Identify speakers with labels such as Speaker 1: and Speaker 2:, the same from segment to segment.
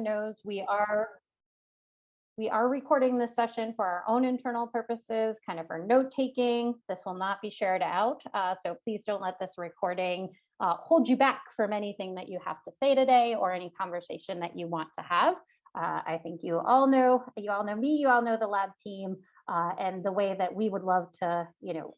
Speaker 1: knows, we are recording this session for our own internal purposes, kind of for note taking. This will not be shared out. So please don't let this recording hold you back from anything that you have to say today or any conversation that you want to have. I think you all know me, you all know the lab team, and the way that we would love to,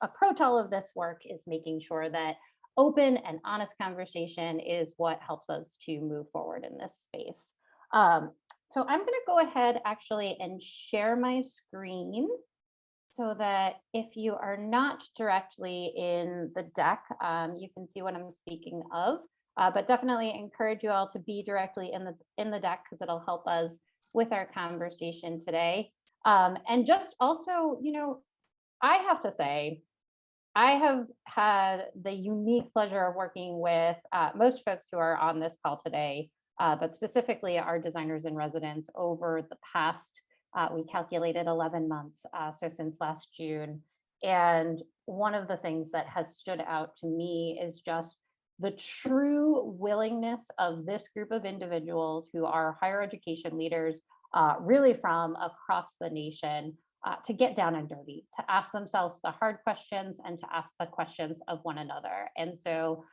Speaker 1: approach all of this work is making sure that open and honest conversation is what helps us to move forward in this space. So I'm going to go ahead actually and share my screen so that if you are not directly in the deck, you can see what I'm speaking of. But definitely encourage you all to be directly in the deck because it'll help us with our conversation today. And just also, I have to say, I have had the unique pleasure of working with most folks who are on this call today, but specifically our designers in residence over the past, we calculated 11 months, so since last June. And one of the things that has stood out to me is just the true willingness of this group of individuals who are higher education leaders, really from across the nation, to get down and dirty, to ask themselves the hard questions and to ask the questions of one another. And so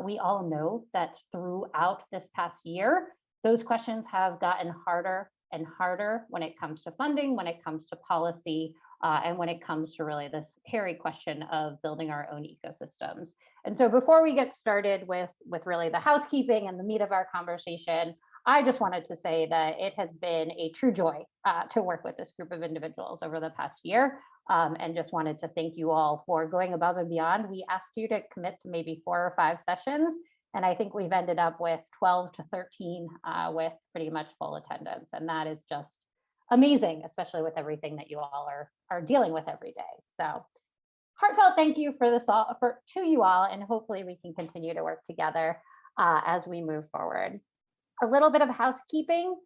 Speaker 1: we all know that throughout this past year, those questions have gotten harder and harder when it comes to funding, when it comes to policy, and when it comes to really this hairy question of building our own ecosystems. And so before we get started with really the housekeeping and the meat of our conversation, I just wanted to say that it has been a true joy to work with this group of individuals over the past year, and just wanted to thank you all for going above and beyond. We asked you to commit to maybe 4 or 5 sessions, and I think we've ended up with 12 to 13 with pretty much full attendance, and that is just amazing, especially with everything that you all are dealing with every day. So heartfelt thank you for this all to you all, and hopefully we can continue to work together as we move forward. A little bit of housekeeping.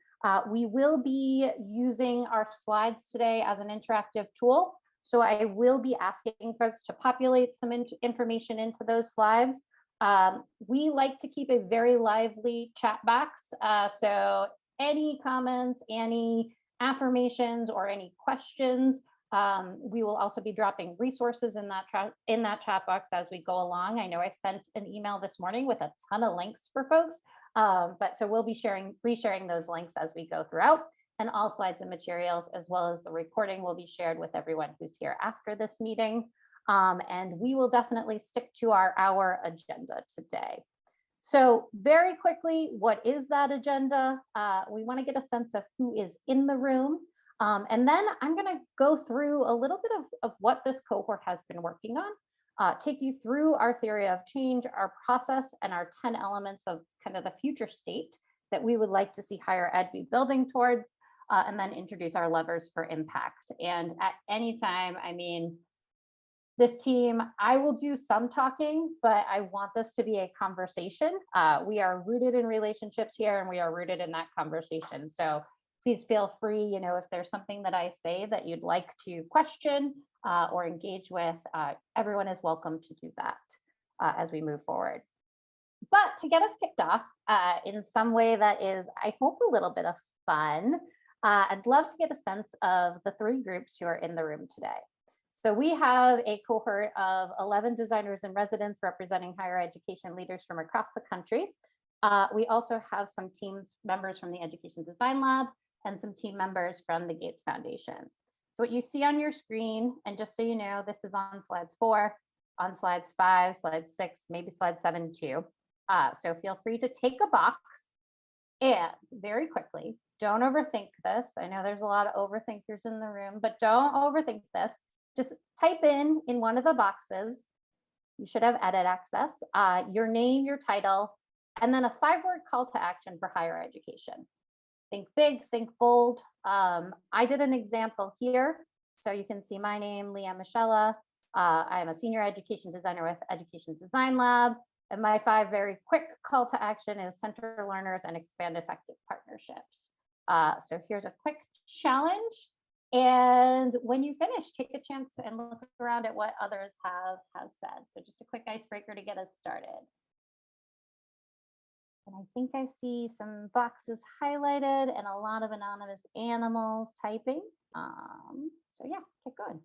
Speaker 1: We will be using our slides today as an interactive tool. So I will be asking folks to populate some information into those slides. We like to keep a very lively chat box. So any comments, any affirmations, or any questions, we will also be dropping resources in that chat box as we go along. I know I sent an email this morning with a ton of links for folks. But so we'll be resharing those links as we go throughout, and all slides and materials, as well as the recording, will be shared with everyone who's here after this meeting. And we will definitely stick to our hour agenda today. So very quickly, what is that agenda? We want to get a sense of who is in the room. And then I'm going to go through a little bit of what this cohort has been working on. Take you through our theory of change, our process, and our 10 elements of kind of the future state that we would like to see higher ed be building towards, and then introduce our levers for impact. And at any time, I mean, this team, I will do some talking, but I want this to be a conversation. We are rooted in relationships here, and we are rooted in that conversation. So please feel free, if there's something that I say that you'd like to question or engage with, everyone is welcome to do that as we move forward. But to get us kicked off in some way that is, I hope, a little bit of fun, I'd love to get a sense of the 3 groups who are in the room today. So we have a cohort of 11 designers in residence representing higher education leaders from across the country. We also have some team members from the Education Design Lab and some team members from the Gates Foundation. So what you see on your screen, and just so you know, this is on slides 4, on slides 5, slide 6, maybe slide 7 too. So feel free to take a box and very quickly, don't overthink this. I know there's a lot of overthinkers in the room, but don't overthink this. Just type in one of the boxes. You should have edit access, your name, your title, and then a 5-word call to action for higher education. Think big, think bold. I did an example here. So you can see my name, Leah Michella. I am a senior education designer with Education Design Lab. And my 5 very quick call to action is center learners and expand effective partnerships. So here's a quick challenge. And when you finish, take a chance and look around at what others have said. So just a quick icebreaker to get us started. And I think I see some boxes highlighted and a lot of anonymous animals typing. So yeah, get going.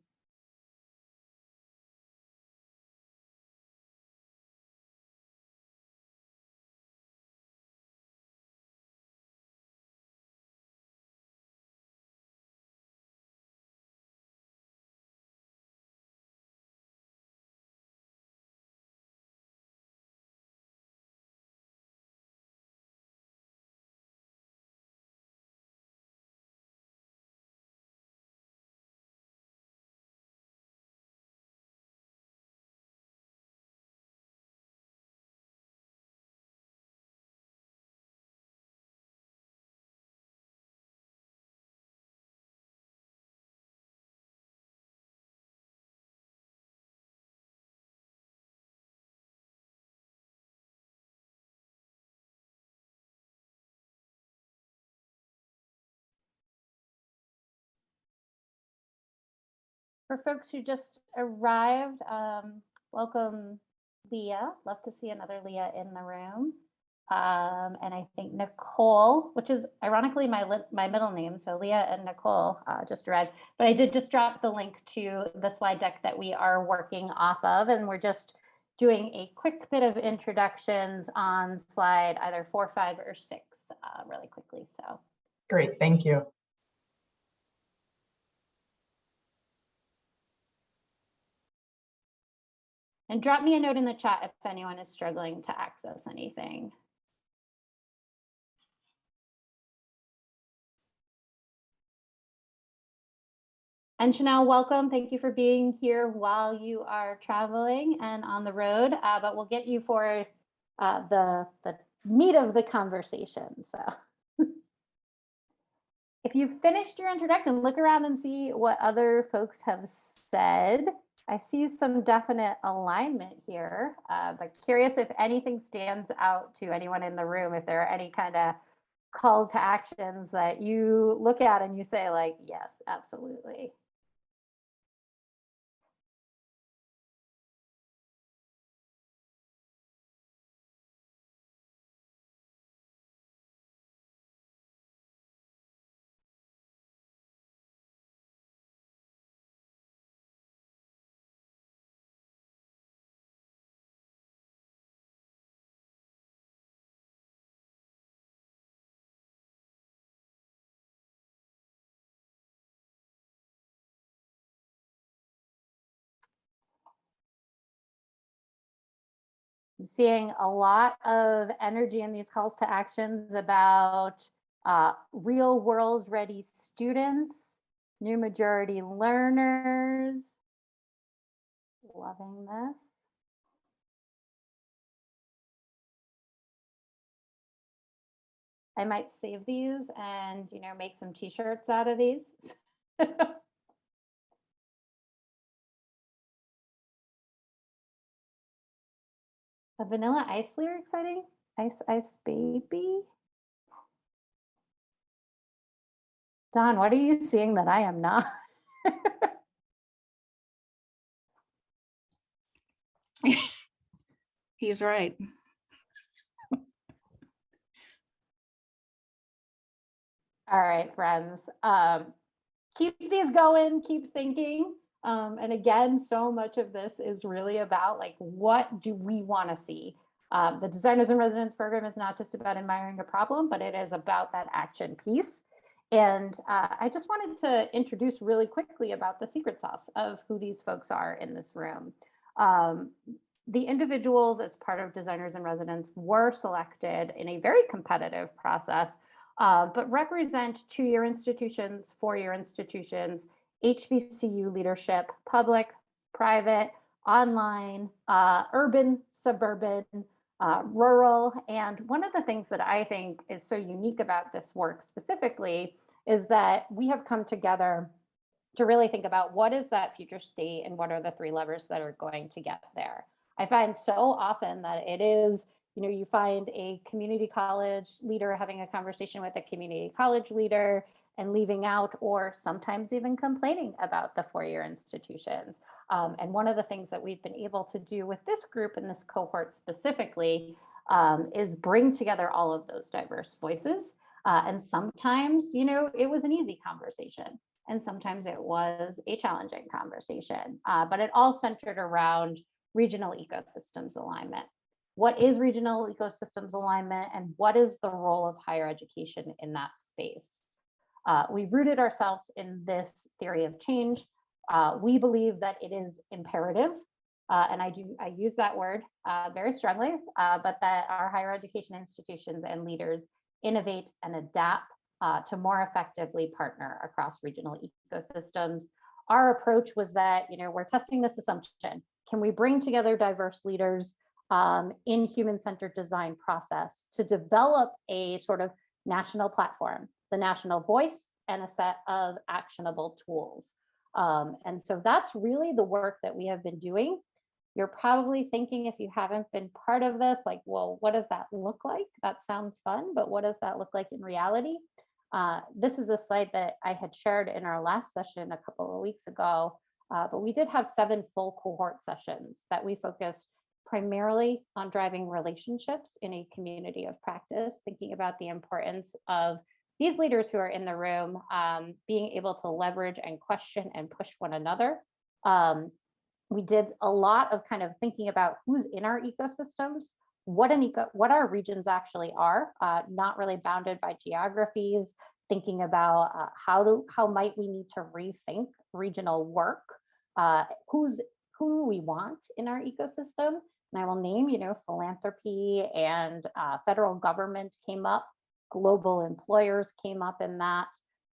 Speaker 1: For folks who just arrived, welcome, Leah. Love to see another Leah in the room. And I think Nicole, which is ironically my middle name, so Leah and Nicole just arrived. But I did just drop the link to the slide deck that we are working off of, and we're just doing a quick bit of introductions on slide either 4, 5, or 6 really quickly. So
Speaker 2: great, thank you.
Speaker 1: And drop me a note in the chat if anyone is struggling to access anything. And Chanel, welcome. Thank you for being here while you are traveling and on the road, but we'll get you for the meat of the conversation. So if you've finished your introduction, look around and see what other folks have said. I see some definite alignment here, but curious if anything stands out to anyone in the room, if there are any kind of call to actions that you look at and you say like, yes, absolutely. I'm seeing a lot of energy in these calls to actions about real world ready students, new majority learners. Loving this. I might save these and, you know, make some t-shirts out of these. A Vanilla Ice lyric exciting? Ice Ice Baby? Don, what are you seeing that I am not?
Speaker 3: He's right.
Speaker 1: All right, friends. Keep these going, keep thinking. And again, so much of this is really about like, what do we want to see? The Designers in Residence program is not just about admiring a problem, but it is about that action piece. And I just wanted to introduce really quickly about the secret sauce of who these folks are in this room. The individuals as part of Designers in Residence were selected in a very competitive process, but represent 2-year institutions, 4-year institutions, HBCU leadership, public, private, online, urban, suburban, rural. And one of the things that I think is so unique about this work specifically is that we have come together to really think about what is that future state and what are the 3 levers that are going to get there. I find so often that it is, you know, you find a community college leader having a conversation with a community college leader and leaving out or sometimes even complaining about the 4-year institutions. And one of the things that we've been able to do with this group and this cohort specifically is bring together all of those diverse voices. And sometimes, it was an easy conversation, and sometimes it was a challenging conversation, but it all centered around regional ecosystems alignment. What is regional ecosystems alignment, and what is the role of higher education in that space? We rooted ourselves in this theory of change. We believe that it is imperative, and I use that word very strongly, but that our higher education institutions and leaders innovate and adapt to more effectively partner across regional ecosystems. Our approach was that, we're testing this assumption. Can we bring together diverse leaders in human-centered design process to develop a sort of national platform, the national voice, and a set of actionable tools? And so that's really the work that we have been doing. You're probably thinking, if you haven't been part of this, like, well, what does that look like? That sounds fun, but what does that look like in reality? This is a slide that I had shared in our last session a couple of weeks ago, but we did have 7 full cohort sessions that we focused primarily on driving relationships in a community of practice, thinking about the importance of these leaders who are in the room being able to leverage and question and push one another. We did a lot of kind of thinking about who's in our ecosystems, what our regions actually are, not really bounded by geographies, thinking about how might we need to rethink regional work, who we want in our ecosystem. And I will name, philanthropy and federal government came up, global employers came up in that.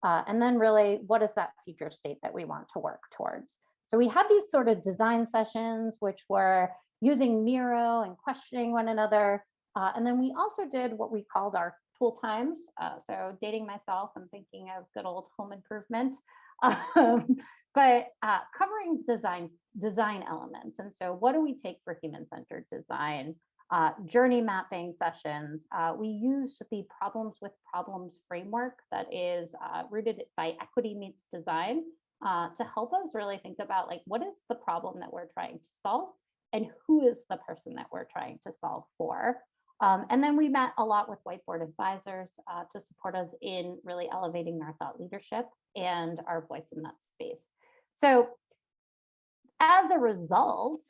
Speaker 1: And then really, what is that future state that we want to work towards? So we had these sort of design sessions, which were using Miro and questioning one another. And then we also did what we called our tool times. So dating myself, I'm thinking of good old home improvement, but covering design elements. And so what do we take for human-centered design? Journey mapping sessions. We used the problems with problems framework that is rooted by equity meets design to help us really think about, like, what is the problem that we're trying to solve, and who is the person that we're trying to solve for. And then we met a lot with whiteboard advisors to support us in really elevating our thought leadership and our voice in that space. So as a result,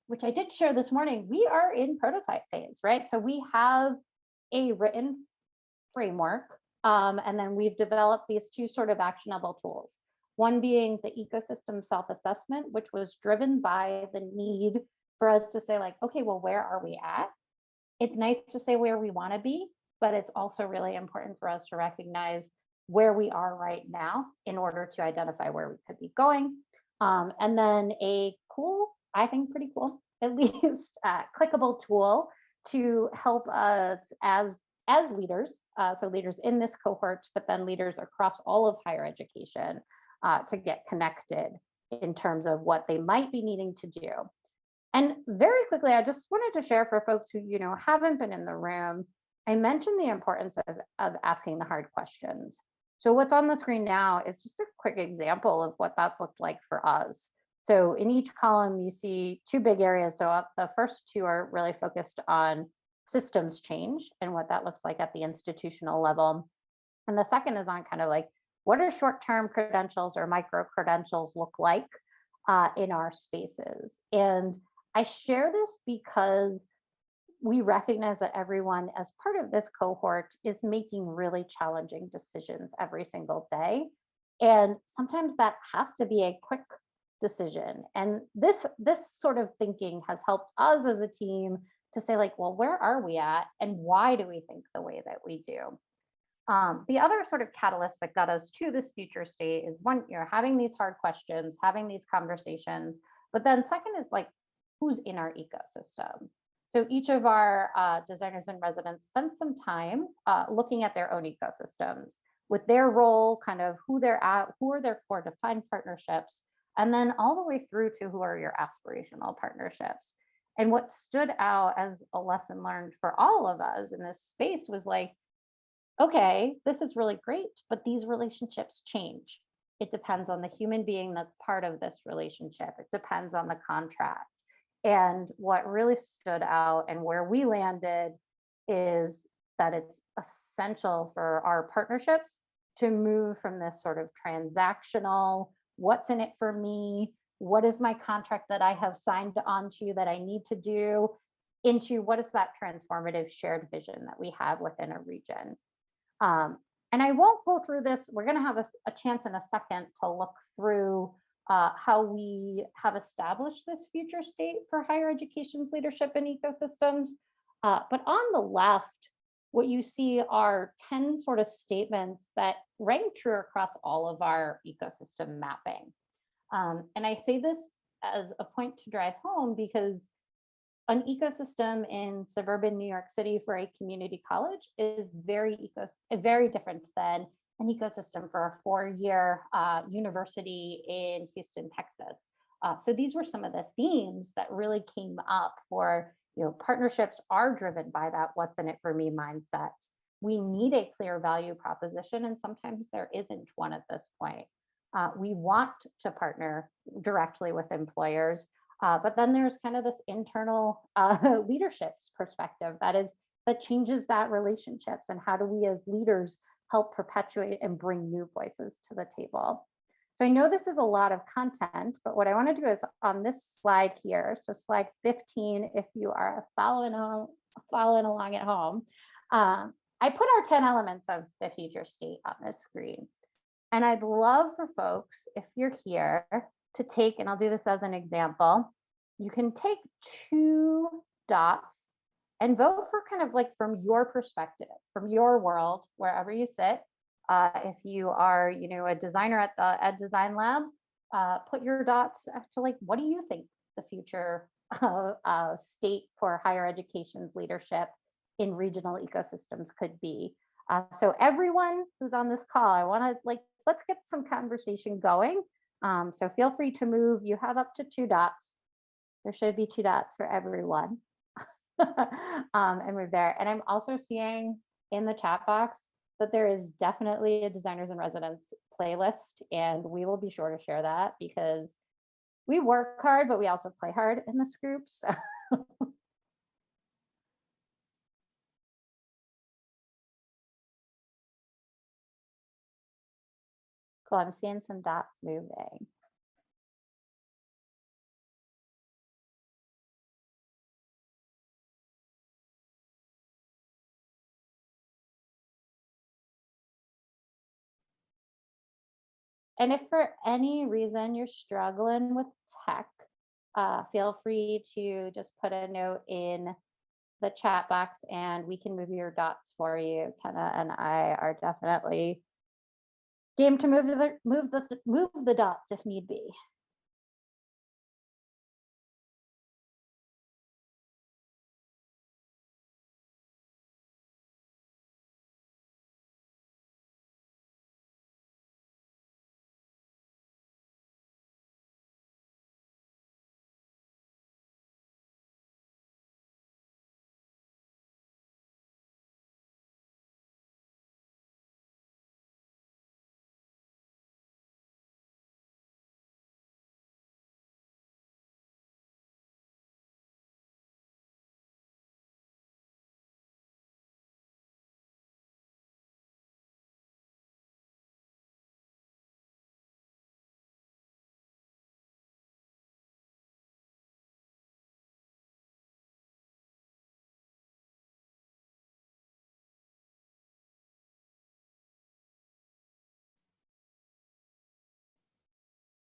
Speaker 1: which I did share this morning, we are in prototype phase, right? So we have a written framework, and then we've developed these 2 sort of actionable tools. One being the ecosystem self-assessment, which was driven by the need for us to say, like, okay, well, where are we at? It's nice to say where we want to be, but it's also really important for us to recognize where we are right now in order to identify where we could be going. And then a cool, I think pretty cool, at least clickable tool to help us as leaders, so leaders in this cohort, but then leaders across all of higher education, to get connected in terms of what they might be needing to do. And very quickly, I just wanted to share for folks who, haven't been in the room, I mentioned the importance of asking the hard questions. So what's on the screen now is just a quick example of what that's looked like for us. So in each column, you see 2 big areas. So the first 2 are really focused on systems change and what that looks like at the institutional level. And the second is on kind of like, what do short-term credentials or micro credentials look like in our spaces? And I share this because we recognize that everyone as part of this cohort is making really challenging decisions every single day. And sometimes that has to be a quick decision. And this sort of thinking has helped us as a team to say, like, well, where are we at, and why do we think the way that we do? The other sort of catalyst that got us to this future state is, one, having these hard questions, having these conversations, but then second is, like, who's in our ecosystem? So each of our designers and residents spent some time looking at their own ecosystems with their role, kind of who they're at, who are their core defined partnerships, and then all the way through to who are your aspirational partnerships. And what stood out as a lesson learned for all of us in this space was like, okay, this is really great, but these relationships change. It depends on the human being that's part of this relationship. It depends on the contract. And what really stood out and where we landed is that it's essential for our partnerships to move from this sort of transactional, what's in it for me? What is my contract that I have signed on to that I need to do? Into what is that transformative shared vision that we have within a region? And I won't go through this. We're going to have a chance in a second to look through how we have established this future state for higher education's leadership and ecosystems. But on the left, what you see are 10 sort of statements that ring true across all of our ecosystem mapping. And I say this as a point to drive home because an ecosystem in suburban New York City for a community college is very different than an ecosystem for a four-year university in Houston, Texas. So these were some of the themes that really came up for, partnerships are driven by that what's in it for me mindset. We need a clear value proposition, and sometimes there isn't one at this point. We want to partner directly with employers, but then there's kind of this internal leadership's perspective that changes that relationships, and how do we as leaders help perpetuate and bring new voices to the table. So I know this is a lot of content, but what I want to do is on this slide here, so slide 15, if you are following along at home, I put our 10 elements of the future state on this screen. And I'd love for folks, if you're here, to take, and I'll do this as an example, you can take 2 dots and vote for kind of like from your perspective, from your world, wherever you sit. If you are, a designer at the Ed Design Lab, put your dots to like, what do you think the future state for higher education's leadership in regional ecosystems could be? So everyone who's on this call, I want to let's get some conversation going. So feel free to move. You have up to 2 dots. There should be 2 dots for everyone. And move there. And I'm also seeing in the chat box that there is definitely a Designers in Residence playlist, and we will be sure to share that because we work hard, but we also play hard in this group. So cool. I'm seeing some dots moving. And if for any reason you're struggling with tech, feel free to just put a note in the chat box and we can move your dots for you. Kenna and I are definitely game to move the dots if need be.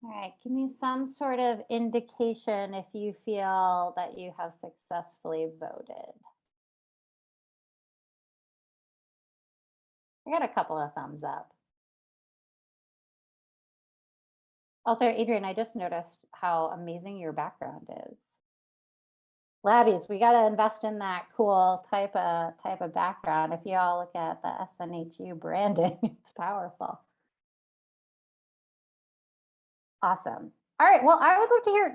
Speaker 1: All right, give me some sort of indication if you feel that you have successfully voted. I got a couple of thumbs up. Also, Adrian, I just noticed how amazing your background is. Labbies, we got to invest in that cool type of background. If you all look at the SNHU branding, it's powerful. Awesome. All right. Well, I would love to hear,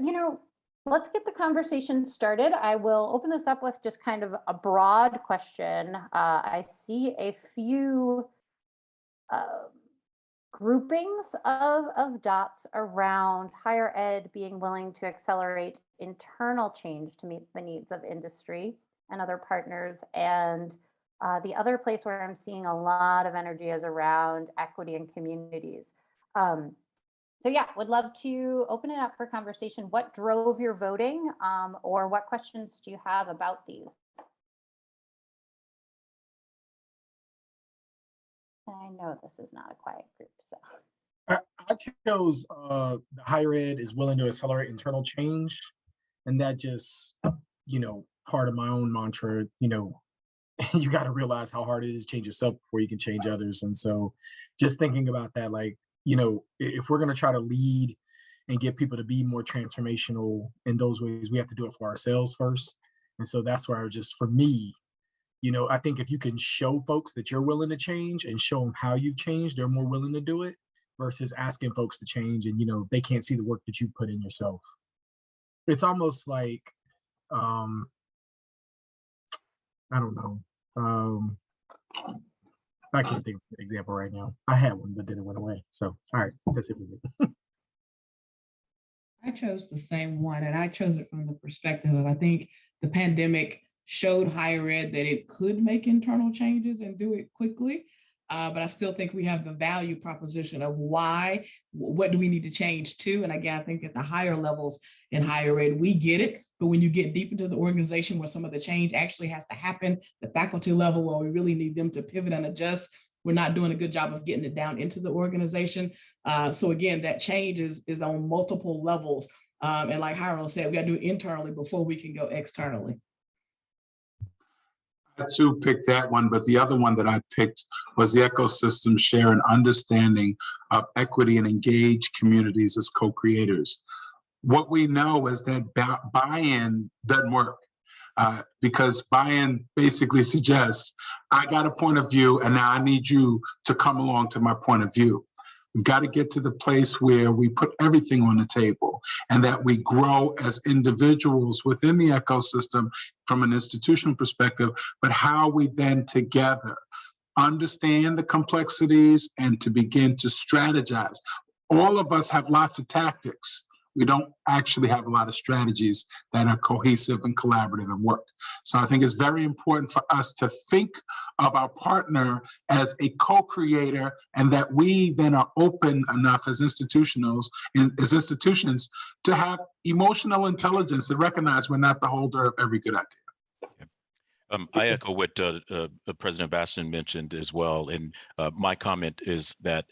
Speaker 1: let's get the conversation started. I will open this up with just kind of a broad question. I see a few groupings of dots around higher ed being willing to accelerate internal change to meet the needs of industry and other partners. And the other place where I'm seeing a lot of energy is around equity and communities. So yeah, would love to open it up for conversation. What drove your voting, or what questions do you have about these? And I know this is not a quiet group, so.
Speaker 2: I chose the higher ed is willing to accelerate internal change. And that just, part of my own mantra, you got to realize how hard it is to change yourself before you can change others. And so just thinking about that, like, if we're going to try to lead and get people to be more transformational in those ways, we have to do it for ourselves first. And so that's where just for me, I think if you can show folks that you're willing to change and show them how you've changed, they're more willing to do it versus asking folks to change and, they can't see the work that you put in yourself. It's almost like, I don't know. I can't think of an example right now. I had one, but then it went away. So, all right, that's it for me.
Speaker 3: I chose the same one, and I chose it from the perspective of I think the pandemic showed higher ed that it could make internal changes and do it quickly. But I still think we have the value proposition of why, what do we need to change to? And again, I think at the higher levels in higher ed, we get it. But when you get deep into the organization where some of the change actually has to happen, the faculty level where we really need them to pivot and adjust, we're not doing a good job of getting it down into the organization. So again, that change is on multiple levels. And like Hiro said, we got to do it internally before we can go externally.
Speaker 4: I too picked that one, but the other one that I picked was the ecosystem share and understanding of equity and engaged communities as co-creators. What we know is that buy-in doesn't work because buy-in basically suggests, I got a point of view and now I need you to come along to my point of view. We've got to get to the place where we put everything on the table and that we grow as individuals within the ecosystem from an institutional perspective, but how we then together understand the complexities and to begin to strategize. All of us have lots of tactics. We don't actually have a lot of strategies that are cohesive and collaborative and work. So I think it's very important for us to think of our partner as a co-creator and that we then are open enough as institutions to have emotional intelligence and recognize we're not the holder of every good idea.
Speaker 5: I echo what President Bastian mentioned as well. And my comment is that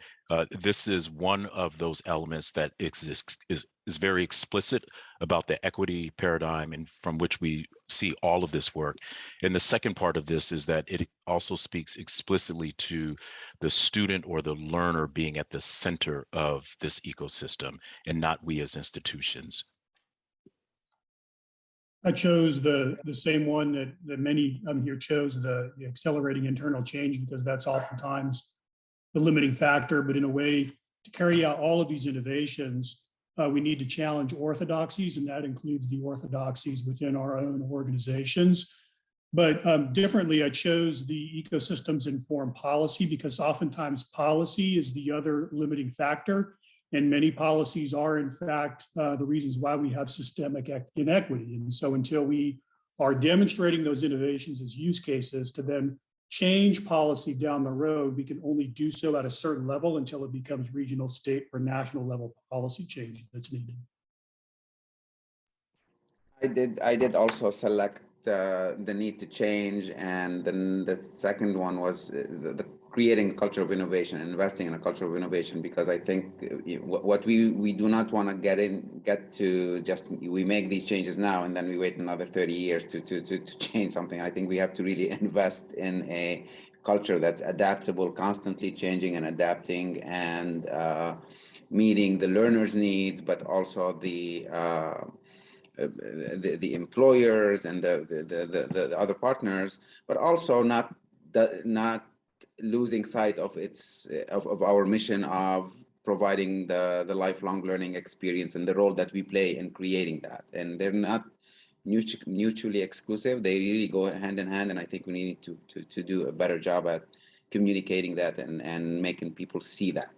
Speaker 5: this is one of those elements that exists, is very explicit about the equity paradigm and from which we see all of this work. And the second part of this is that it also speaks explicitly to the student or the learner being at the center of this ecosystem and not we as institutions.
Speaker 6: I chose the same one that many here chose, the accelerating internal change, because that's oftentimes the limiting factor. But in a way, to carry out all of these innovations, we need to challenge orthodoxies, and that includes the orthodoxies within our own organizations. But differently, I chose the ecosystems informed policy because oftentimes policy is the other limiting factor. And many policies are, in fact, the reasons why we have systemic inequity. And so until we are demonstrating those innovations as use cases to then change policy down the road, we can only do so at a certain level until it becomes regional, state, or national level policy change that's needed.
Speaker 7: I did also select the need to change, and then the second one was the creating a culture of innovation, investing in a culture of innovation, because I think what we do not want to get to just we make these changes now and then we wait another 30 years to change something. I think we have to really invest in a culture that's adaptable, constantly changing and adapting, and meeting the learner's needs, but also the employers and the other partners, but also not losing sight of of our mission of providing the lifelong learning experience and the role that we play in creating that. And they're not mutually exclusive; they really go hand in hand. And I think we need to do a better job at communicating that and making people see that.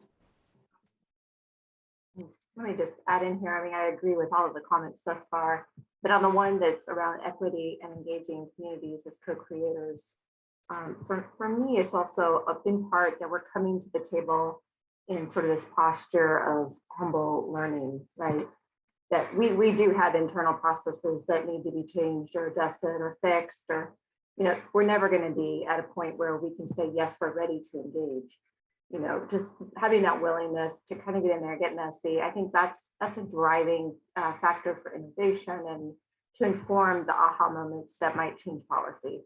Speaker 8: Let me just add in here. I mean, I agree with all of the comments thus far, but on the one that's around equity and engaging communities as co-creators, for me, it's also in part that we're coming to the table in sort of this posture of humble learning, right? That we do have internal processes that need to be changed or adjusted or fixed, or, you know, we're never going to be at a point where we can say, yes, we're ready to engage. You know, just having that willingness to kind of get in there, get messy. I think that's a driving factor for innovation and to inform the aha moments that might change policy.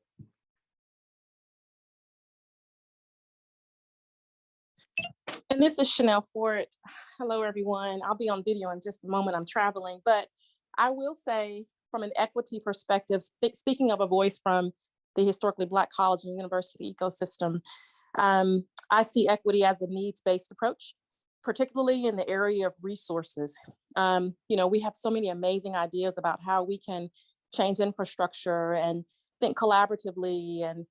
Speaker 9: And this is Chanel Ford. Hello, everyone. I'll be on video in just a moment. I'm traveling, but I will say from an equity perspective, speaking of a voice from the historically Black college and university ecosystem, I see equity as a needs-based approach, particularly in the area of resources. You know, we have so many amazing ideas about how we can change infrastructure and think collaboratively and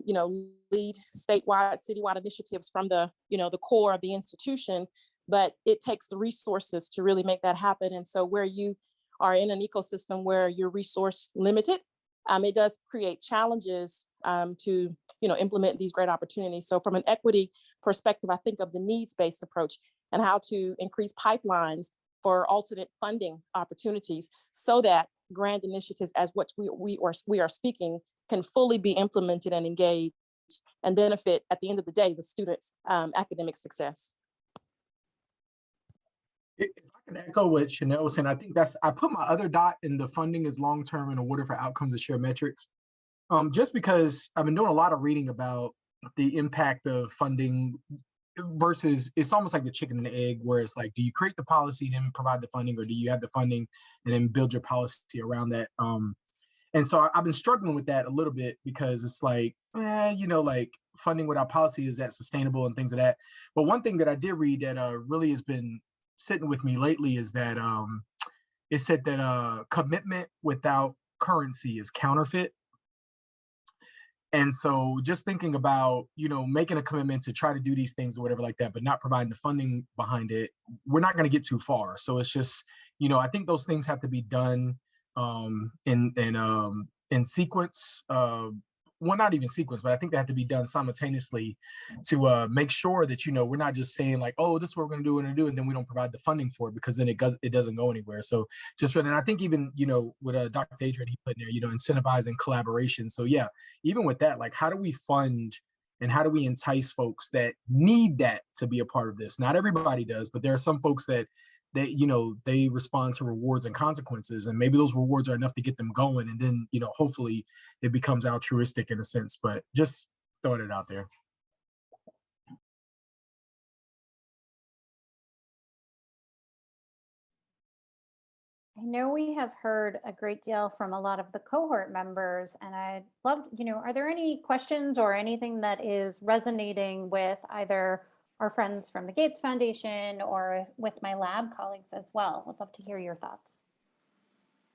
Speaker 9: you know, lead statewide, citywide initiatives from the, you know, the core of the institution, but it takes the resources to really make that happen. And so where you are in an ecosystem where you're resource limited, it does create challenges to, you know, implement these great opportunities. So from an equity perspective, I think of the needs-based approach and how to increase pipelines for alternate funding opportunities so that grand initiatives as what we are speaking can fully be implemented and engaged and benefit at the end of the day, the students' academic success.
Speaker 2: If I can echo what Chanel said, I think I put my other dot in the funding is long-term and awarded for outcomes and share metrics. Just because I've been doing a lot of reading about the impact of funding versus it's almost like the chicken and the egg, where it's like, do you create the policy and then provide the funding, or do you have the funding and then build your policy around that? And so I've been struggling with that a little bit because it's like, you know, like funding without policy, is that sustainable and things of that. But one thing that I did read that really has been sitting with me lately is that it said that commitment without currency is counterfeit. And so just thinking about, you know, making a commitment to try to do these things or whatever like that, but not providing the funding behind it, we're not going to get too far. So it's just, you know, I think those things have to be done in sequence. Well, not even sequence, but I think they have to be done simultaneously to make sure that, you know, we're not just saying like, oh, this is what we're going to do, and then we don't provide the funding for it, because then it doesn't go anywhere. So just, and I think even, you know, with Dr. Adrian, he put in there, you know, incentivizing collaboration. So yeah, even with that, like, how do we fund and how do we entice folks that need that to be a part of this? Not everybody does, but there are some folks that you know, they respond to rewards and consequences, and maybe those rewards are enough to get them going, and then, you know, hopefully it becomes altruistic in a sense. But just throwing it out there.
Speaker 1: I know we have heard a great deal from a lot of the cohort members, and I'd love, you know, are there any questions or anything that is resonating with either our friends from the Gates Foundation or with my lab colleagues as well? Would love to hear your thoughts.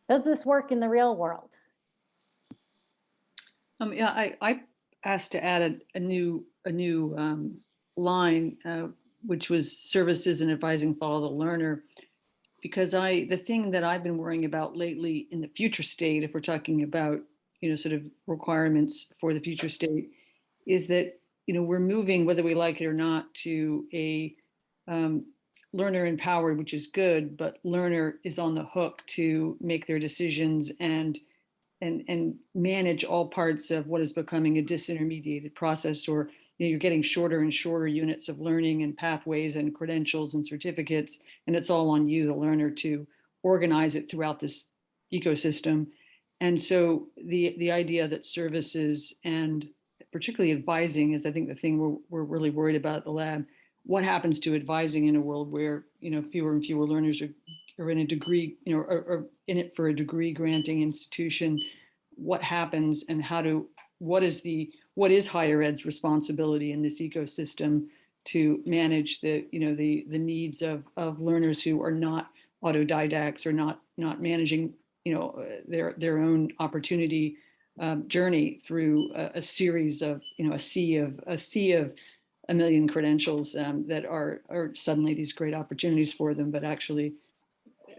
Speaker 1: Does this work in the real world?
Speaker 10: Yeah, I asked to add a new line, which was services and advising follow the learner, because the thing that I've been worrying about lately in the future state, if we're talking about, you know, sort of requirements for the future state, is that, you know, we're moving, whether we like it or not, to a learner empowered, which is good, but learner is on the hook to make their decisions and manage all parts of what is becoming a disintermediated process, or, you know, you're getting shorter and shorter units of learning and pathways and credentials and certificates, and it's all on you, the learner, to organize it throughout this ecosystem. And so the idea that services and particularly advising is, I think, the thing we're really worried about at the lab. What happens to advising in a world where, you know, fewer and fewer learners are in a degree, you know, are in it for a degree granting institution? What happens, and what is higher ed's responsibility in this ecosystem to manage the, you know, the needs of learners who are not autodidacts or not managing, you know, their own opportunity journey through a series of, you know, a sea of a million credentials that are suddenly these great opportunities for them, but actually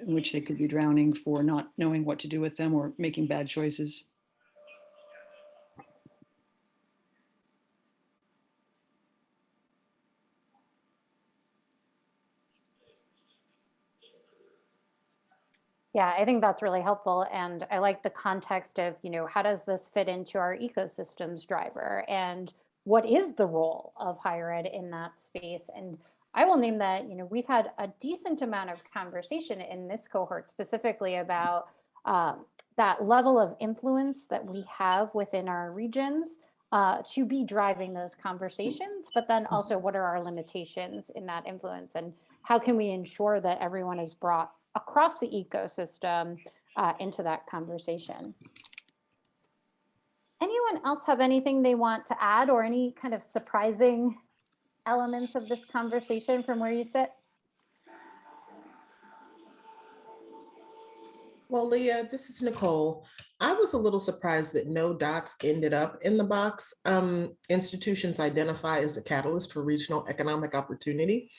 Speaker 10: in which they could be drowning for not knowing what to do with them or making bad choices.
Speaker 1: Yeah, I think that's really helpful. And I like the context of, how does this fit into our ecosystems driver? And what is the role of higher ed in that space? And I will name that, we've had a decent amount of conversation in this cohort specifically about that level of influence that we have within our regions to be driving those conversations, but then also what are our limitations in that influence and how can we ensure that everyone is brought across the ecosystem into that conversation. Anyone else have anything they want to add or any kind of surprising elements of this conversation from where you sit?
Speaker 11: Well, Leah, this is Nicole. I was a little surprised that no dots ended up in the box. Institutions identify as a catalyst for regional economic opportunity.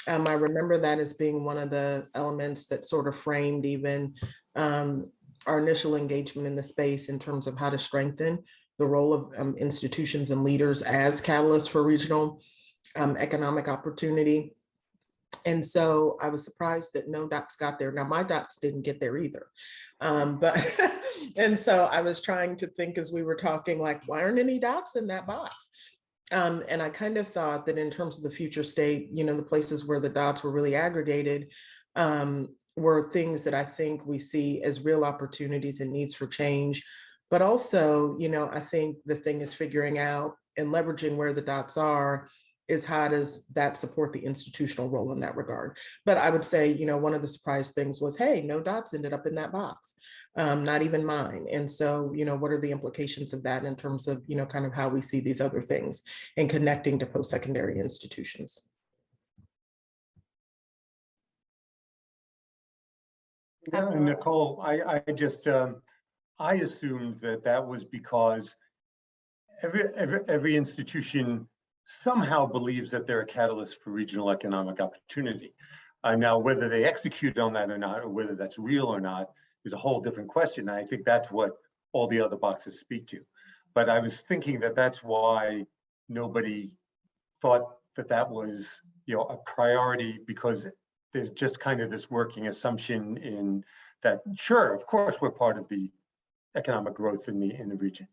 Speaker 11: I remember that as being one of the elements that sort of framed even our initial engagement in the space in terms of how to strengthen the role of institutions and leaders as catalysts for regional economic opportunity. And so I was surprised that no dots got there. Now my dots didn't get there either. And so I was trying to think as we were talking, like, why aren't any dots in that box? And I kind of thought that in terms of the future state, the places where the dots were really aggregated were things that I think we see as real opportunities and needs for change. But also, I think the thing is figuring out and leveraging where the dots are is how does that support the institutional role in that regard. But I would say, one of the surprise things was, hey, no dots ended up in that box, not even mine. And so, what are the implications of that in terms of, kind of how we see these other things and connecting to post-secondary institutions.
Speaker 12: Yeah, and Nicole, I just, I assumed that was because every institution somehow believes that they're a catalyst for regional economic opportunity. Now, whether they execute on that or not, or whether that's real or not, is a whole different question. And I think that's what all the other boxes speak to. But I was thinking that that's why nobody thought that was, a priority, because there's just kind of this working assumption in that, sure, of course, we're part of the economic growth in the region.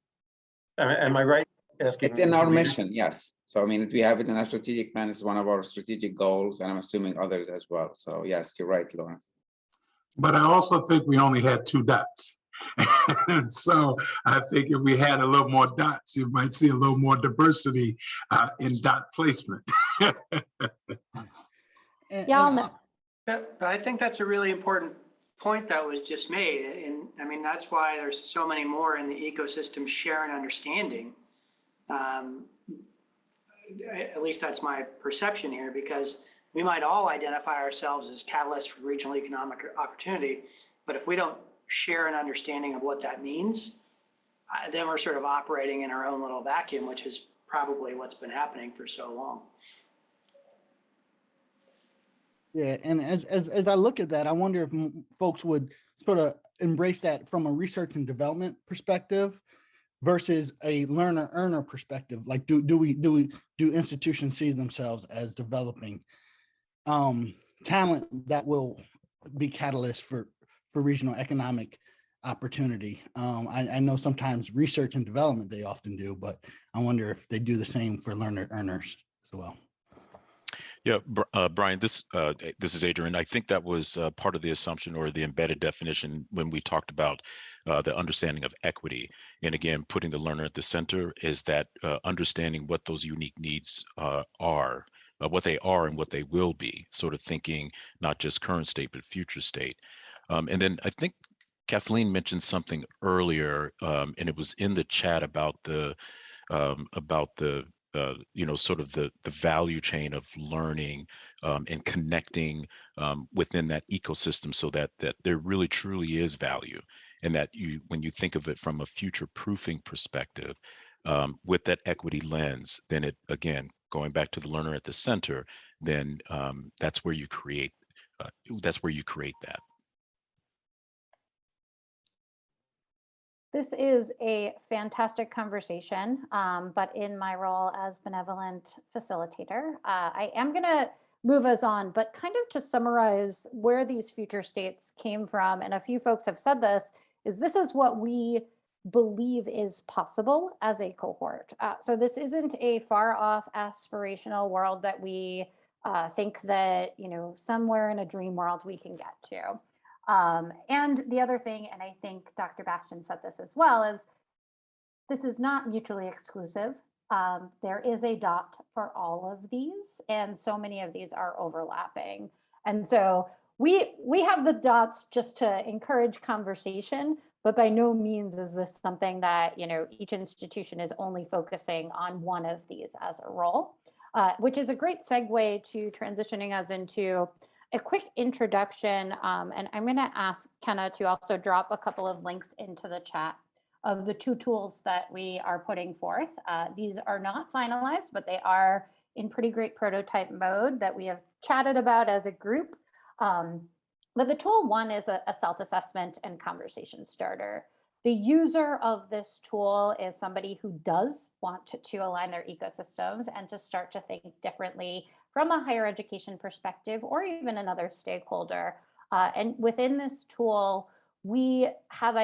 Speaker 12: Am I right? Asking
Speaker 7: it's in our mission, yes. So, we have it in our strategic plan. It's one of our strategic goals, and I'm assuming others as well. So, yes, you're right, Lawrence.
Speaker 4: But I also think we only had 2 dots. And so I think if we had a little more dots, you might see a little more diversity in dot placement.
Speaker 13: But I think that's a really important point that was just made. And that's why there's so many more in the ecosystem share and understanding. At least that's my perception here, because we might all identify ourselves as catalysts for regional economic opportunity, but if we don't share an understanding of what that means, then we're sort of operating in our own little vacuum, which is probably what's been happening for so long.
Speaker 14: Yeah, and as I look at that, I wonder if folks would sort of embrace that from a research and development perspective versus a learner-earner perspective. Like, do institutions see themselves as developing talent that will be catalysts for regional economic opportunity? I know sometimes research and development they often do, but I wonder if they do the same for learner-earners as well.
Speaker 5: Yeah, Brian, this is Adrian. I think that was part of the assumption or the embedded definition when we talked about the understanding of equity. And again, putting the learner at the center is that understanding what those unique needs are, what they are and what they will be, sort of thinking not just current state, but future state. And then I think Kathleen mentioned something earlier, and it was in the chat about the sort of the value chain of learning and connecting within that ecosystem, so that there really truly is value, and that when you think of it from a future proofing perspective with that equity lens, then it again going back to the learner at the center, then that's where you create that.
Speaker 1: This is a fantastic conversation, but in my role as benevolent facilitator, I am going to move us on, but kind of to summarize where these future states came from, and a few folks have said this is what we believe is possible as a cohort. So this isn't a far off aspirational world that we think that, somewhere in a dream world we can get to. And the other thing, and I think Dr. Bastian said this as well, is this is not mutually exclusive. There is a dot for all of these, and so many of these are overlapping. And so we have the dots just to encourage conversation, but by no means is this something that, each institution is only focusing on one of these as a role, which is a great segue to transitioning us into a quick introduction, and I'm going to ask Kenna to also drop a couple of links into the chat of the 2 tools that we are putting forth. These are not finalized, but they are in pretty great prototype mode that we have chatted about as a group. But the tool 1 is a self-assessment and conversation starter. The user of this tool is somebody who does want to align their ecosystems and to start to think differently from a higher education perspective or even another stakeholder. And within this tool, we have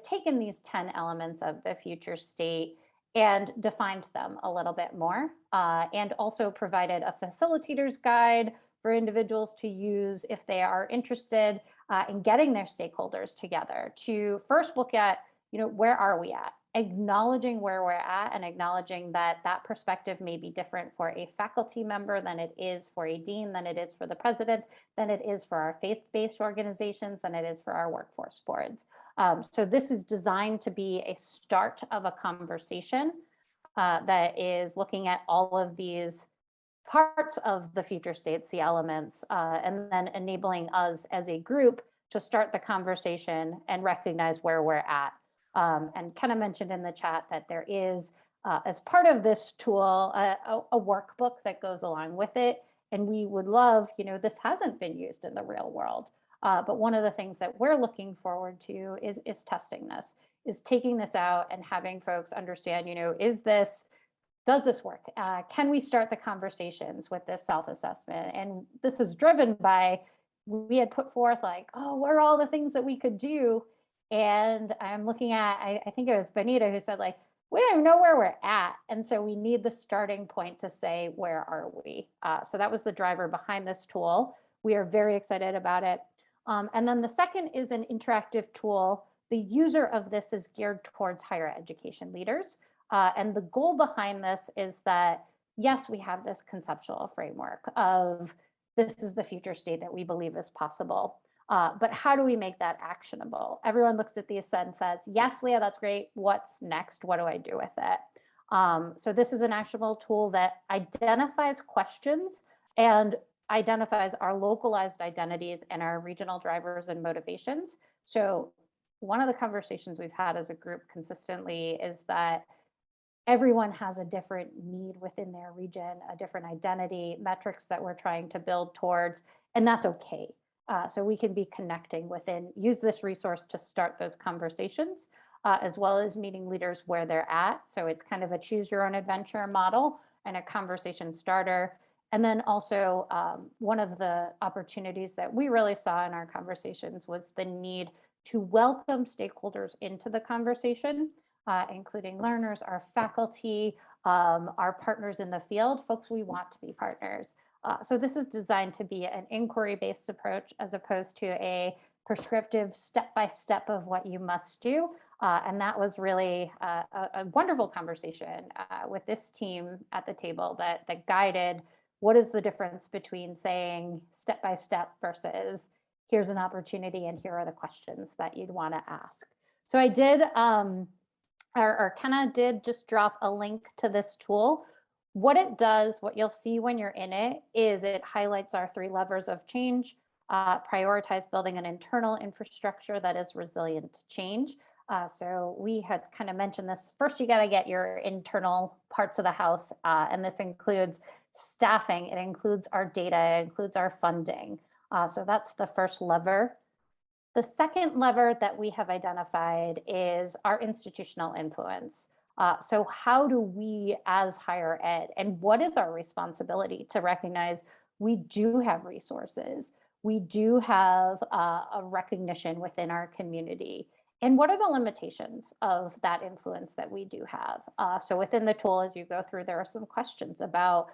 Speaker 1: taken these 10 elements of the future state and defined them a little bit more, and also provided a facilitator's guide for individuals to use if they are interested in getting their stakeholders together to first look at, where are we at? Acknowledging where we're at and acknowledging that that perspective may be different for a faculty member than it is for a dean, than it is for the president, than it is for our faith-based organizations, than it is for our workforce boards. So this is designed to be a start of a conversation that is looking at all of these parts of the future states, the elements, and then enabling us as a group to start the conversation and recognize where we're at. And Kenna mentioned in the chat that there is, as part of this tool, a workbook that goes along with it. And we would love, this hasn't been used in the real world. But one of the things that we're looking forward to is testing this, is taking this out and having folks understand, does this work? Can we start the conversations with this self-assessment? And this was driven by, we had put forth what are all the things that we could do? And I'm looking at, I think it was Benita who said we don't even know where we're at. And so we need the starting point to say, where are we? So that was the driver behind this tool. We are very excited about it. And then the second is an interactive tool. The user of this is geared towards higher education leaders. And the goal behind this is that, yes, we have this conceptual framework of this is the future state that we believe is possible. But how do we make that actionable? Everyone looks at these and says, yes, Leah, that's great. What's next? What do I do with it? So this is an actionable tool that identifies questions and identifies our localized identities and our regional drivers and motivations. So one of the conversations we've had as a group consistently is that everyone has a different need within their region, a different identity, metrics that we're trying to build towards, and that's okay. So we can be connecting use this resource to start those conversations, as well as meeting leaders where they're at. So it's kind of a choose your own adventure model and a conversation starter. And then also one of the opportunities that we really saw in our conversations was the need to welcome stakeholders into the conversation, including learners, our faculty, our partners in the field, folks we want to be partners. So this is designed to be an inquiry-based approach as opposed to a prescriptive step-by-step of what you must do. And that was really a wonderful conversation with this team at the table that guided what is the difference between saying step-by-step versus here's an opportunity and here are the questions that you'd want to ask. So I did, or Kenna did just drop a link to this tool. What it does, what you'll see when you're in it, is it highlights our 3 levers of change, prioritize building an internal infrastructure that is resilient to change, So we had kind of mentioned this. First, you got to get your internal parts of the house, and this includes staffing, it includes our data, it includes our funding. So that's the first lever. The second lever that we have identified is our institutional influence. So how do we as higher ed, and what is our responsibility to recognize we do have resources, we do have a recognition within our community, and what are the limitations of that influence that we do have? So within the tool, as you go through, there are some questions about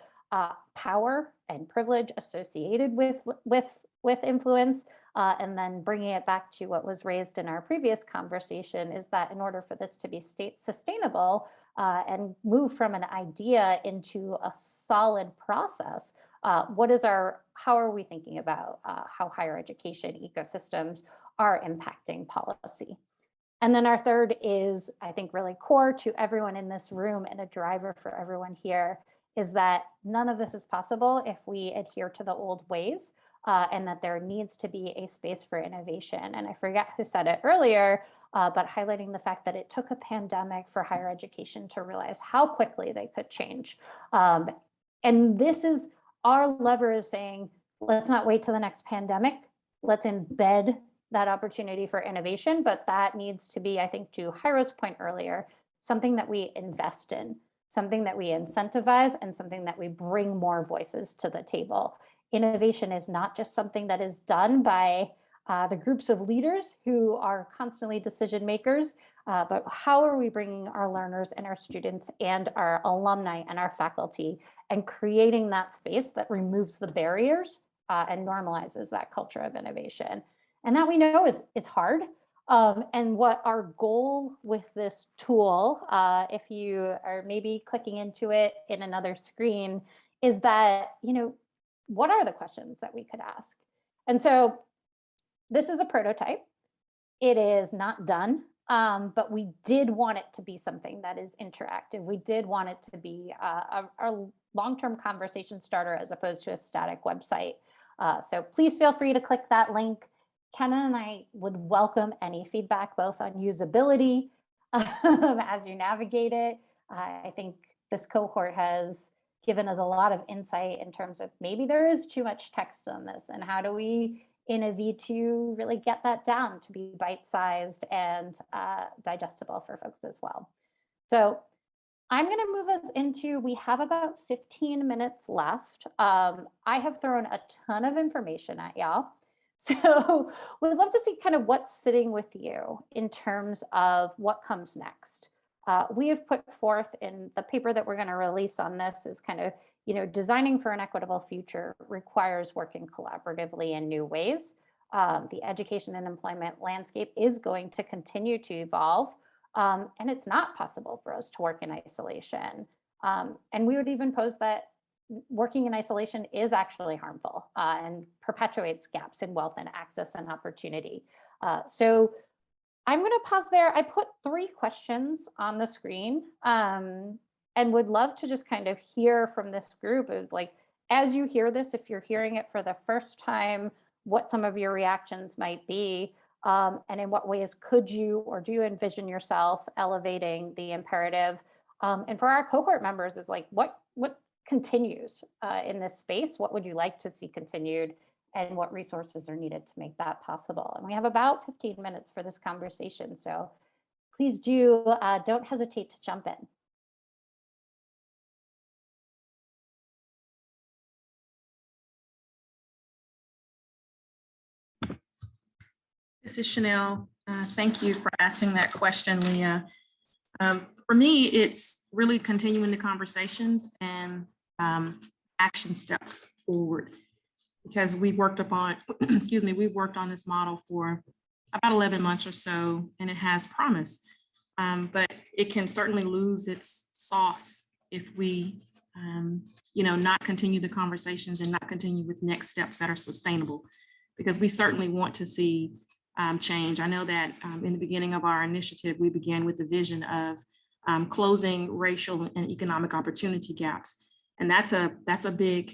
Speaker 1: power and privilege associated with influence. And then bringing it back to what was raised in our previous conversation is that in order for this to be state sustainable and move from an idea into a solid process, how are we thinking about how higher education ecosystems are impacting policy? And then our third is, I think, really core to everyone in this room and a driver for everyone here, is that none of this is possible if we adhere to the old ways. And that there needs to be a space for innovation. And I forget who said it earlier, but highlighting the fact that it took a pandemic for higher education to realize how quickly they could change. And this is our lever, is saying, let's not wait till the next pandemic. Let's embed that opportunity for innovation. But that needs to be, I think, to Jairo's point earlier, something that we invest in, something that we incentivize, and something that we bring more voices to the table. Innovation is not just something that is done by the groups of leaders who are constantly decision makers, but how are we bringing our learners and our students and our alumni and our faculty and creating that space that removes the barriers and normalizes that culture of innovation. And that we know is hard. And what our goal with this tool, if you are maybe clicking into it in another screen, is that, what are the questions that we could ask? And so this is a prototype. It is not done, but we did want it to be something that is interactive. We did want it to be a long-term conversation starter as opposed to a static website. So please feel free to click that link. Kenna and I would welcome any feedback, both on usability as you navigate it. I think this cohort has given us a lot of insight in terms of maybe there is too much text on this, and how do we innovate to really get that down to be bite-sized and digestible for folks as well. So I'm going to move us into, we have about 15 minutes left. I have thrown a ton of information at y'all. So we'd love to see kind of what's sitting with you in terms of what comes next. We have put forth in the paper that we're going to release on this is kind of, designing for an equitable future requires working collaboratively in new ways. The education and employment landscape is going to continue to evolve, and it's not possible for us to work in isolation. And we would even pose that working in isolation is actually harmful and perpetuates gaps in wealth and access and opportunity. So I'm going to pause there. I put 3 questions on the screen and would love to just kind of hear from this group of, like, as you hear this, if you're hearing it for the first time, what some of your reactions might be, and in what ways could you or do you envision yourself elevating the imperative? And for our cohort members is like, what continues in this space? What would you like to see continued? And what resources are needed to make that possible? And we have about 15 minutes for this conversation. So please don't hesitate to jump in.
Speaker 9: This is Chanel. Thank you for asking that question, Leah. For me, it's really continuing the conversations and action steps forward, because we worked upon, we worked on this model for about 11 months or so, and it has promise, but it can certainly lose its sauce if we, not continue the conversations and not continue with next steps that are sustainable, because we certainly want to see change. I know that in the beginning of our initiative, we began with the vision of closing racial and economic opportunity gaps. And that's a big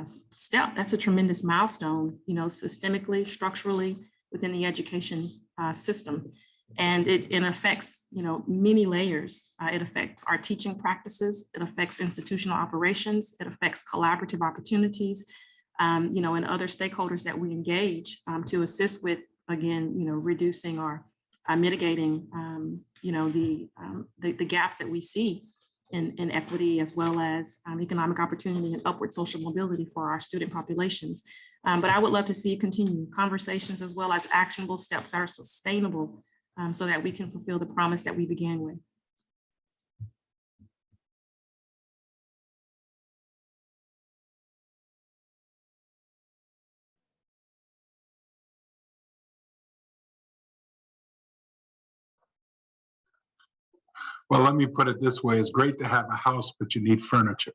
Speaker 9: step. That's a tremendous milestone, systemically, structurally within the education system. And it affects, many layers. It affects our teaching practices. It affects institutional operations. It affects collaborative opportunities, and other stakeholders that we engage to assist with, again, reducing or mitigating, the gaps that we see in equity, as well as economic opportunity and upward social mobility for our student populations. But I would love to see continued conversations as well as actionable steps that are sustainable, so that we can fulfill the promise that we began with.
Speaker 4: Well, let me put it this way. It's great to have a house, but you need furniture.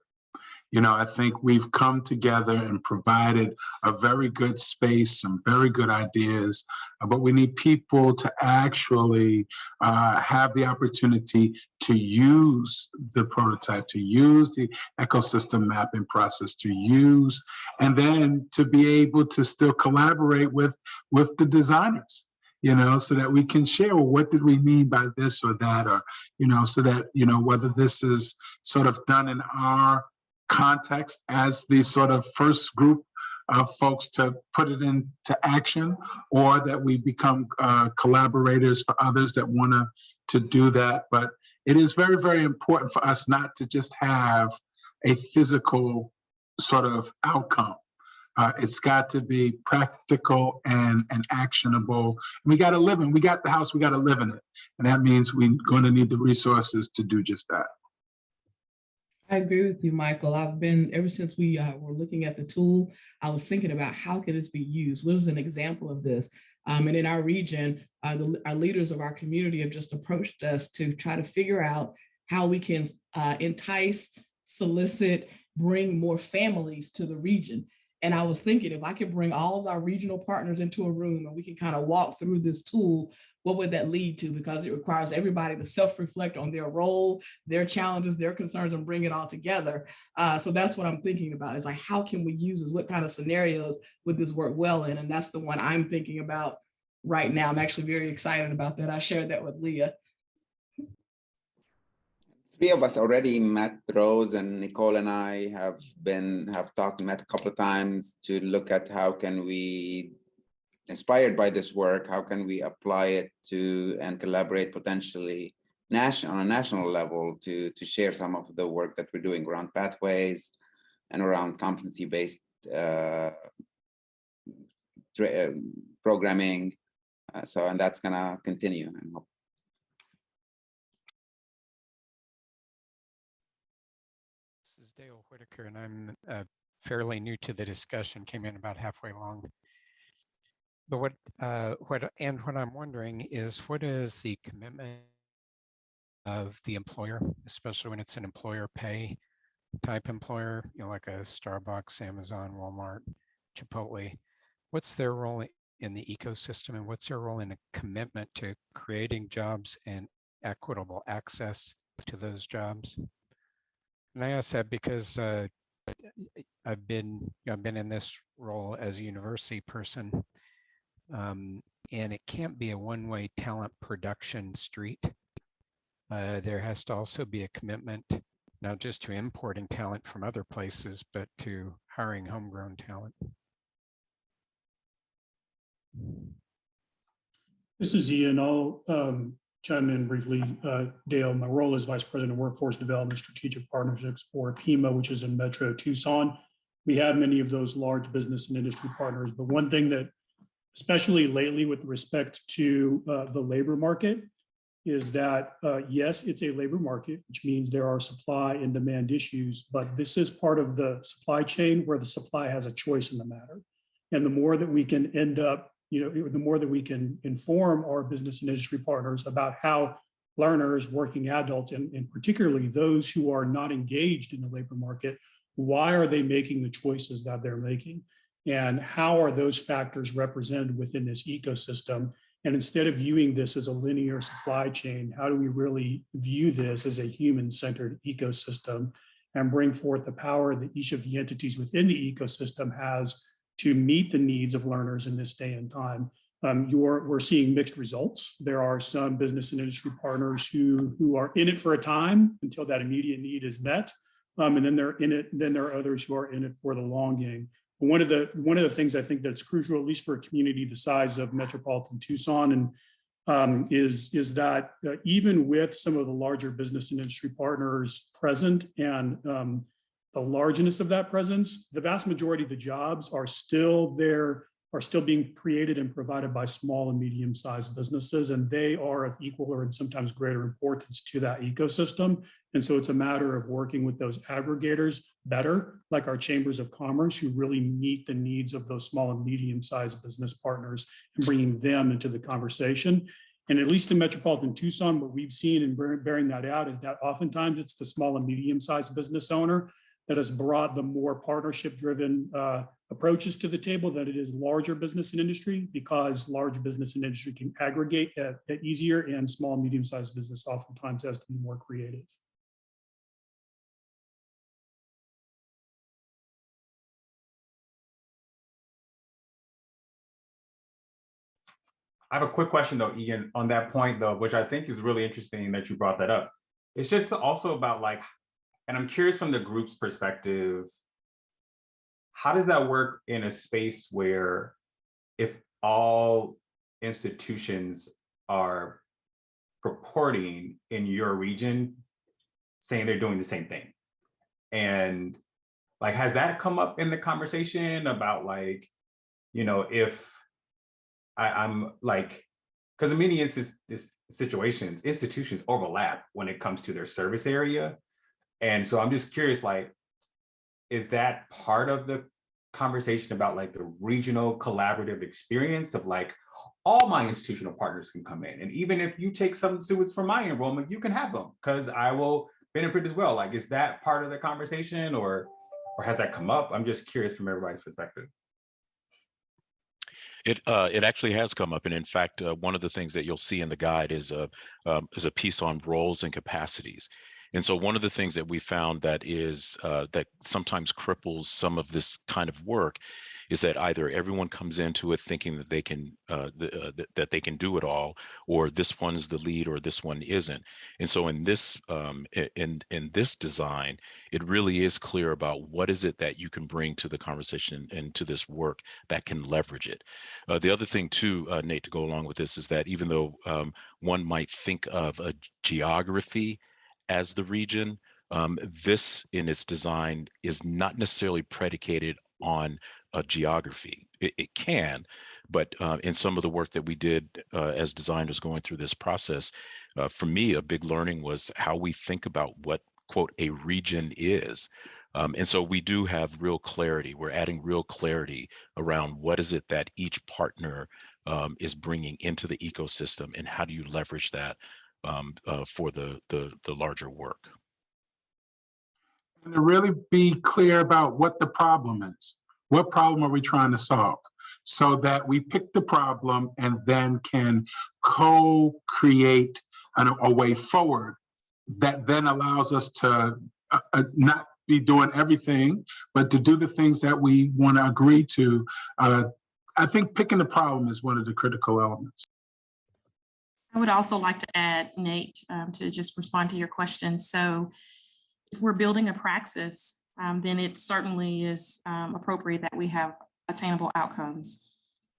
Speaker 4: I think we've come together and provided a very good space, some very good ideas, but we need people to actually have the opportunity to use the prototype, to use the ecosystem mapping process, to use, and then to be able to still collaborate with the designers. So that we can share, well, what did we mean by this or that, or, so that, whether this is sort of done in our context as the sort of first group of folks to put it into action, or that we become collaborators for others that want to do that. But it is very, very important for us not to just have a physical sort of outcome. It's got to be practical and actionable. We got to live in. We got the house. We got to live in it, and that means we're going to need the resources to do just that.
Speaker 3: I agree with you, Michael. I've been, ever since we were looking at the tool, I was thinking about how can this be used? What is an example of this? And in our region, our leaders of our community have just approached us to try to figure out how we can entice, solicit, bring more families to the region. And I was thinking, if I could bring all of our regional partners into a room and we can kind of walk through this tool, what would that lead to? Because it requires everybody to self-reflect on their role, their challenges, their concerns, and bring it all together. So that's what I'm thinking about, is like, how can we use this? What kind of scenarios would this work well in? And that's the one I'm thinking about right now. I'm actually very excited about that. I shared that with Leah.
Speaker 7: Three of us already met. Rose and Nicole and I have met a couple of times to look at how can we, inspired by this work, how can we apply it to and collaborate potentially on a national level to share some of the work that we're doing around pathways and around competency-based programming. And that's gonna continue, I hope.
Speaker 15: Dale Whitaker, and I'm fairly new to the discussion, came in about halfway along. But what I'm wondering is, what is the commitment of the employer, especially when it's an employer pay type employer, like a Starbucks, Amazon, Walmart, Chipotle? What's their role in the ecosystem, and what's their role in a commitment to creating jobs and equitable access to those jobs? And I ask that because I've been in this role as a university person, and it can't be a one-way talent production street. There has to also be a commitment, not just to importing talent from other places, but to hiring homegrown talent.
Speaker 6: This is Ian. I'll chime in briefly. Dale, my role is Vice President of Workforce Development Strategic Partnerships for PIMA, which is in Metro Tucson. We have many of those large business and industry partners, but one thing that, especially lately with respect to the labor market, is that yes, it's a labor market, which means there are supply and demand issues, but this is part of the supply chain where the supply has a choice in the matter. And the more that we can end up, the more that we can inform our business and industry partners about how learners, working adults, and particularly those who are not engaged in the labor market, why are they making the choices that they're making? And how are those factors represented within this ecosystem? And instead of viewing this as a linear supply chain, how do we really view this as a human-centered ecosystem and bring forth the power that each of the entities within the ecosystem has to meet the needs of learners in this day and time? we're seeing mixed results. There are some business and industry partners who are in it for a time until that immediate need is met. And then they're in it, then there are others who are in it for the long game. One of the things I think that's crucial, at least for a community the size of metropolitan Tucson, and is that even with some of the larger business and industry partners present and the largeness of that presence, the vast majority of the jobs are still there, are still being created and provided by small and medium-sized businesses, and they are of equal or sometimes greater importance to that ecosystem. And so it's a matter of working with those aggregators better, like our chambers of commerce, who really meet the needs of those small and medium-sized business partners and bringing them into the conversation. And at least in metropolitan Tucson, what we've seen in bearing that out is that oftentimes it's the small and medium-sized business owner that has brought the more partnership-driven approaches to the table than it is larger business and industry, because large business and industry can aggregate easier, and small and medium-sized business oftentimes has to be more creative.
Speaker 16: I have a quick question though, Ian, on that point though, which I think is really interesting that you brought that up. It's just also about like, and I'm curious from the group's perspective, how does that work in a space where if all institutions are purporting in your region saying they're doing the same thing? And like, has that come up in the conversation about like, you know, if I'm like, because in many situations, institutions overlap when it comes to their service area. And so I'm just curious, like, is that part of the conversation about like the regional collaborative experience of like, all my institutional partners can come in. And even if you take some students from my enrollment, you can have them because I will benefit as well. Like, is that part of the conversation or has that come up? I'm just curious from everybody's perspective.
Speaker 5: It actually has come up, and in fact, one of the things that you'll see in the guide is a piece on roles and capacities. And so one of the things that we found that is that sometimes cripples some of this kind of work is that either everyone comes into it thinking that they can that they can do it all, or this one's the lead or this one isn't. And so in this in this design, it really is clear about what is it that you can bring to the conversation and to this work that can leverage it. The other thing too, Nate, to go along with this is that even though one might think of a geography as the region, this in its design is not necessarily predicated on a geography. It can, but in some of the work that we did as designers going through this process, for me, a big learning was how we think about what, quote, a region is. And so we do have real clarity. We're adding real clarity around what is it that each partner is bringing into the ecosystem, and how do you leverage that for the larger work.
Speaker 4: And to really be clear about what the problem is. What problem are we trying to solve? So that we pick the problem and then can co-create a way forward that then allows us to not be doing everything, but to do the things that we want to agree to. I think picking the problem is one of the critical elements.
Speaker 9: I would also like to add, Nate, to just respond to your question. So if we're building a praxis, then it certainly is appropriate that we have attainable outcomes.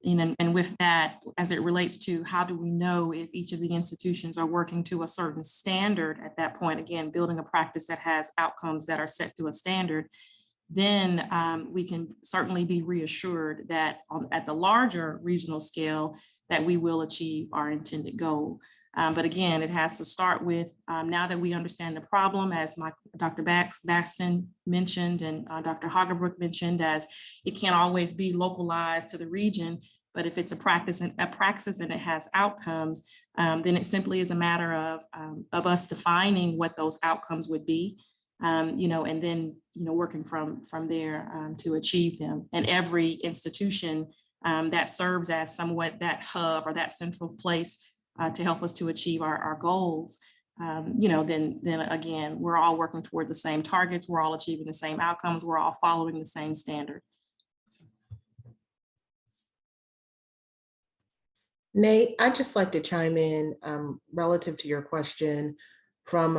Speaker 9: And with that, as it relates to how do we know if each of the institutions are working to a certain standard at that point, again, building a practice that has outcomes that are set to a standard, then we can certainly be reassured that at the larger regional scale that we will achieve our intended goal. But again, it has to start with, now that we understand the problem, as Dr. Baxton mentioned and Dr. Hagerbrook mentioned, as it can't always be localized to the region, but if it's a praxis and it has outcomes, then it simply is a matter of us defining what those outcomes would be, and then, working from there to achieve them. And every institution that serves as somewhat that hub or that central place to help us to achieve our goals, then again, we're all working toward the same targets, we're all achieving the same outcomes, we're all following the same standard.
Speaker 11: Nate, I'd just like to chime in relative to your question from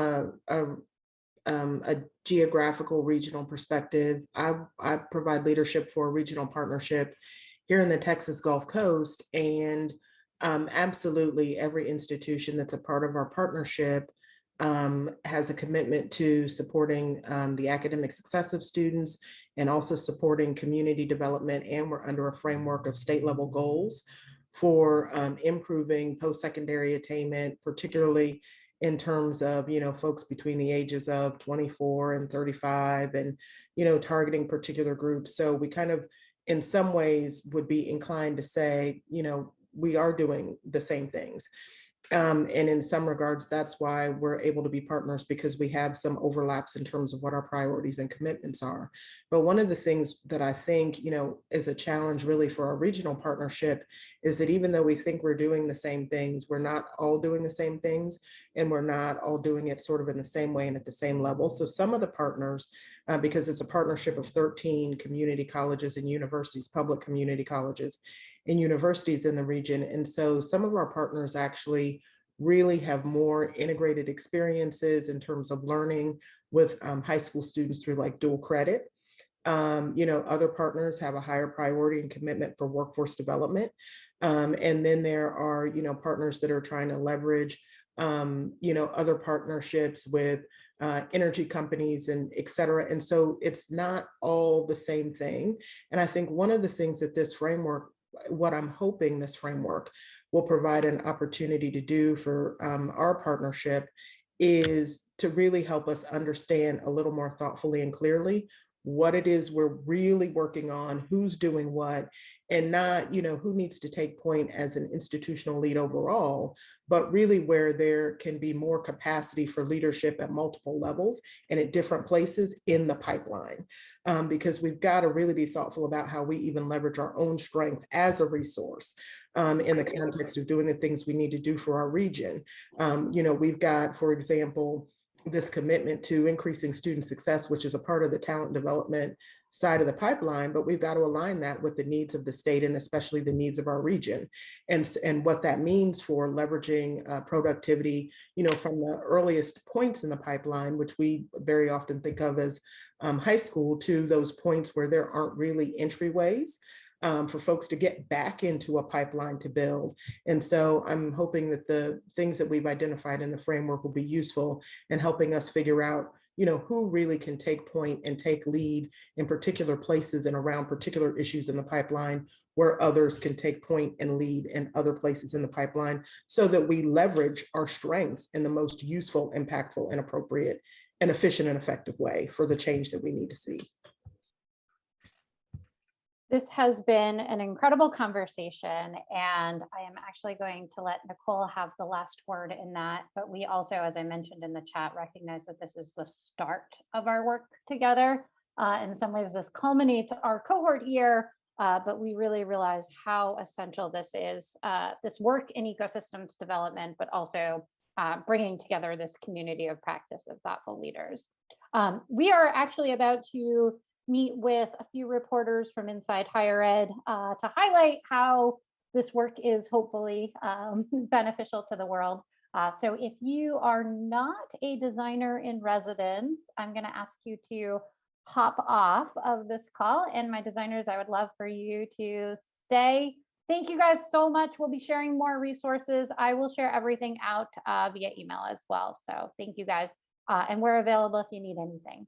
Speaker 11: a geographical regional perspective. I provide leadership for a regional partnership here in the Texas Gulf Coast, and absolutely every institution that's a part of our partnership has a commitment to supporting the academic success of students and also supporting community development. And we're under a framework of state level goals for improving post-secondary attainment, particularly in terms of, folks between the ages of 24 and 35 and, targeting particular groups. So we kind of, in some ways, would be inclined to say, we are doing the same things. And in some regards, that's why we're able to be partners, because we have some overlaps in terms of what our priorities and commitments are. But one of the things that I think, is a challenge really for our regional partnership is that even though we think we're doing the same things, we're not all doing the same things, and we're not all doing it sort of in the same way and at the same level. So some of the partners, because it's a partnership of 13 community colleges and universities, public community colleges and universities in the region. And so some of our partners actually really have more integrated experiences in terms of learning with high school students through like dual credit. Other partners have a higher priority and commitment for workforce development. And then there are, partners that are trying to leverage, other partnerships with energy companies and et cetera. And so it's not all the same thing. And I think one of the things that this framework, what I'm hoping this framework will provide an opportunity to do for our partnership is to really help us understand a little more thoughtfully and clearly what it is we're really working on, who's doing what, and not, who needs to take point as an institutional lead overall, but really where there can be more capacity for leadership at multiple levels and at different places in the pipeline. Because we've got to really be thoughtful about how we even leverage our own strength as a resource in the context of doing the things we need to do for our region. We've got, for example, this commitment to increasing student success, which is a part of the talent development side of the pipeline, but we've got to align that with the needs of the state and especially the needs of our region. And what that means for leveraging productivity, from the earliest points in the pipeline, which we very often think of as high school, to those points where there aren't really entryways for folks to get back into a pipeline to build. And so I'm hoping that the things that we've identified in the framework will be useful in helping us figure out, who really can take point and take lead in particular places and around particular issues in the pipeline, where others can take point and lead in other places in the pipeline, so that we leverage our strengths in the most useful, impactful, and appropriate and efficient and effective way for the change that we need to see.
Speaker 1: This has been an incredible conversation, and I am actually going to let Nicole have the last word in that. But we also, as I mentioned in the chat, recognize that this is the start of our work together. In some ways, this culminates our cohort year, but we really realize how essential this is, this work in ecosystems development, but also bringing together this community of practice of thoughtful leaders. We are actually about to meet with a few reporters from inside higher ed to highlight how this work is hopefully beneficial to the world. So if you are not a designer in residence, I'm going to ask you to hop off of this call. And my designers, I would love for you to stay. Thank you guys so much. We'll be sharing more resources. I will share everything out via email as well. So thank you guys. And we're available if you need anything.